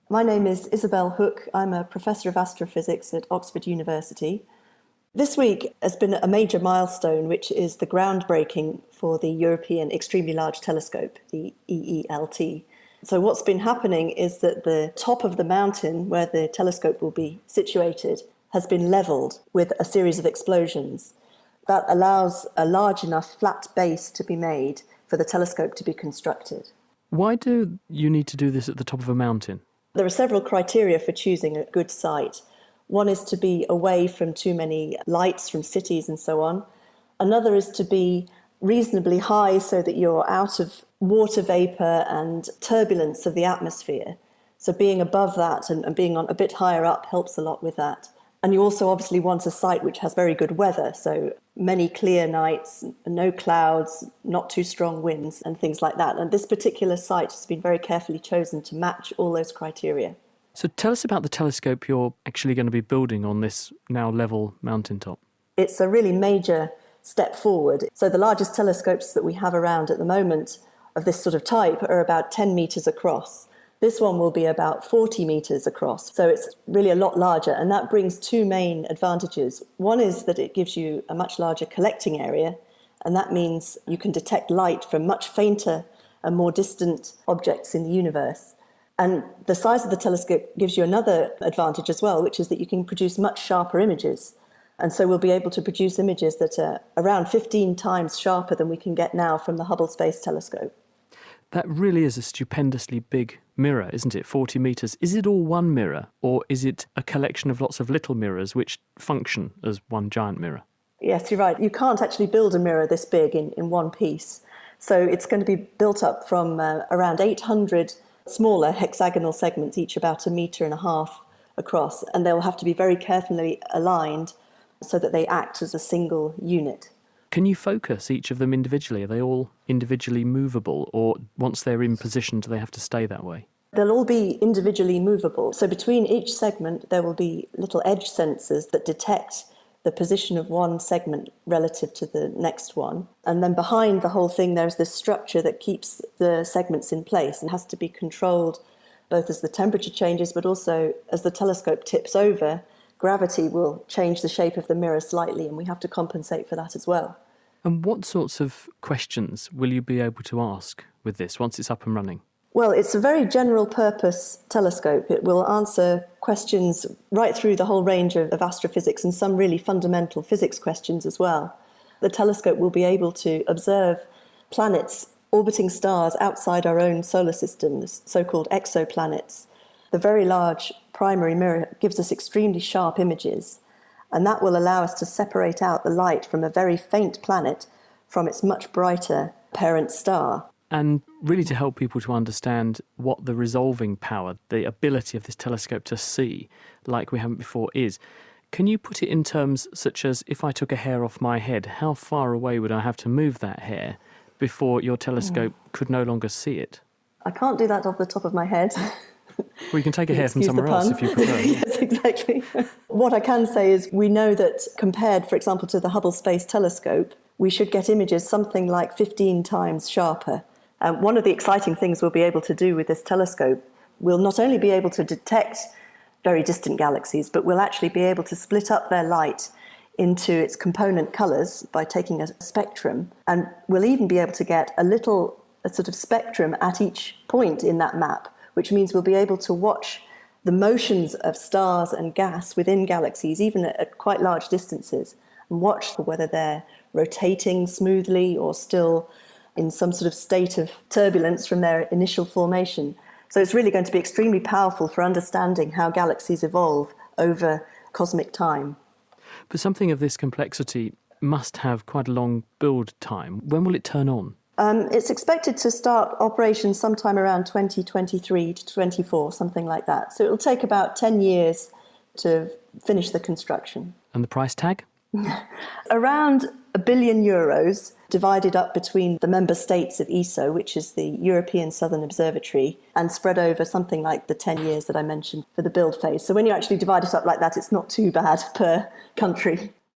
My name is Isabel Hook. I'm a professor of astrophysics at Oxford University. This week has been a major milestone, which is the groundbreaking for the European Extremely Large Telescope, the EELT. So what's been happening is that the top of the mountain where the telescope will be situated has been levelled with a series of explosions. That allows a large enough flat base to be made for the telescope to be constructed. Why do you need to do this at the top of a mountain? There are several criteria for choosing a good site. One is to be away from too many lights from cities and so on. Another is to be reasonably high so that you're out of water vapour and turbulence of the atmosphere. So being above that and being on a bit higher up helps a lot with that. And you also obviously want a site which has very good weather, so many clear nights, no clouds, not too strong winds and things like that. And this particular site has been very carefully chosen to match all those criteria. So tell us about the telescope you're actually going to be building on this now level mountaintop. It's a really major step forward. So the largest telescopes that we have around at the moment of this sort of type are about 10 metres across. This one will be about 40 metres across, so it's really a lot larger, and that brings two main advantages. One is that it gives you a much larger collecting area, and that means you can detect light from much fainter and more distant objects in the universe. And the size of the telescope gives you another advantage as well, which is that you can produce much sharper images. And so we'll be able to produce images that are around 15 times sharper than we can get now from the Hubble Space Telescope. That really is a stupendously big mirror, isn't it? 40 metres. Is it all one mirror, or is it a collection of lots of little mirrors which function as one giant mirror? Yes, you're right. You can't actually build a mirror this big in one piece. So it's going to be built up from around 800 smaller hexagonal segments, each about 1.5 metres across, and they'll have to be very carefully aligned so that they act as a single unit. Can you focus each of them individually? Are they all individually movable, or once they're in position, do they have to stay that way? They'll all be individually movable. So between each segment, there will be little edge sensors that detect the position of one segment relative to the next one. And then behind the whole thing, there's this structure that keeps the segments in place and has to be controlled both as the temperature changes, but also as the telescope tips over, gravity will change the shape of the mirror slightly, and we have to compensate for that as well. And what sorts of questions will you be able to ask with this once it's up and running? Well, it's a very general purpose telescope. It will answer questions right through the whole range of astrophysics and some really fundamental physics questions as well. The telescope will be able to observe planets orbiting stars outside our own solar system, the so-called exoplanets. The very large primary mirror gives us extremely sharp images, and that will allow us to separate out the light from a very faint planet from its much brighter parent star. And really to help people to understand what the resolving power, the ability of this telescope to see like we haven't before is, can you put it in terms such as, if I took a hair off my head, how far away would I have to move that hair before your telescope could no longer see it? I can't do that off the top of my head. Well, you can take a hair from somewhere else if you prefer. Yes, exactly. What I can say is we know that compared, for example, to the Hubble Space Telescope, we should get images something like 15 times sharper. One of the exciting things we'll be able to do with this telescope, we'll not only be able to detect very distant galaxies, but we'll actually be able to split up their light into its component colours by taking a spectrum, and we'll even be able to get a sort of spectrum at each point in that map, which means we'll be able to watch the motions of stars and gas within galaxies, even at quite large distances, and watch whether they're rotating smoothly or still in some sort of state of turbulence from their initial formation. So it's really going to be extremely powerful for understanding how galaxies evolve over cosmic time. But something of this complexity must have quite a long build time. When will it turn on? It's expected to start operations sometime around 2023 to 24, something like that. So it'll take about 10 years to finish the construction. And the price tag? Around €1 billion, divided up between the member states of ESO, which is the European Southern Observatory, and spread over something like the 10 years that I mentioned for the build phase. So when you actually divide it up like that, it's not too bad per country.